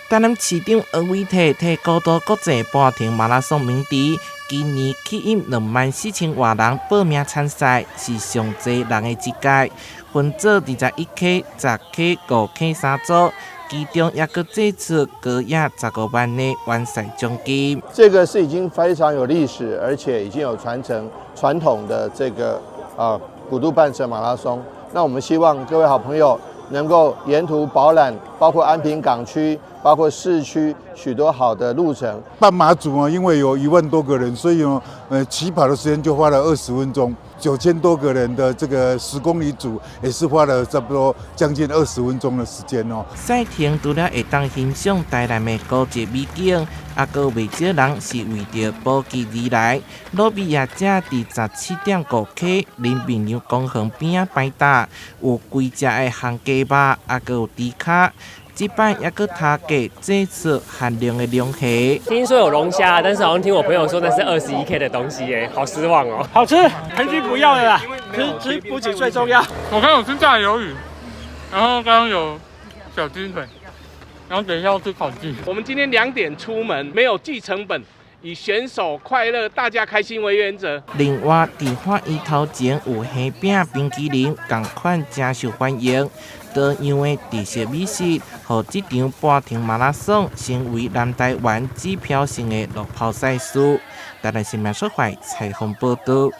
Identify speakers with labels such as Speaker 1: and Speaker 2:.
Speaker 1: 台南市长黄伟綽替高都国际半程马拉松鸣笛，今年吸引24000多人报名参赛，是上济人的一届。分做21K、10K、5K 三组，其中也搁祭出高雅15万的完赛奖金。
Speaker 2: 这个是已经非常有历史，而且已经有传承传统的这个古都半程马拉松。那我们希望各位好朋友能够沿途饱览，包括安平港区，包括市区许多好的路程。
Speaker 3: 半马组因为有1万多个人，所以起跑的时间就花了20分钟。9000多个人的这个10公里组也是花了差不多将近20分钟的时间哦。
Speaker 1: 赛程除了会当欣赏台南的古迹美景，也搁未少人是为着保期而来。罗比亚者伫17.5K 林平洋公园边仔摆搭，有几只的烘鸡肉，也搁有猪脚。这摆也搁他给这次限量的龙虾。
Speaker 4: 听说有龙虾，但是好像听我朋友说那是21K 的东西耶，好失望哦。
Speaker 5: 好吃，韩剧不要了啦，吃补给最重要。
Speaker 6: 我看有吃炸鱿鱼，然后刚刚有小鸡腿，然后等一下要吃烤鸡。
Speaker 7: 我们今天2点出门，没有计成本。以选手快乐、大家开心为原则。
Speaker 1: 另外，伫花园头前有虾饼、冰淇淋，同款真受欢迎。多样的特色美食，让这场半程马拉松成为南台湾指标性的路跑赛事。台南新闻社会采访报道。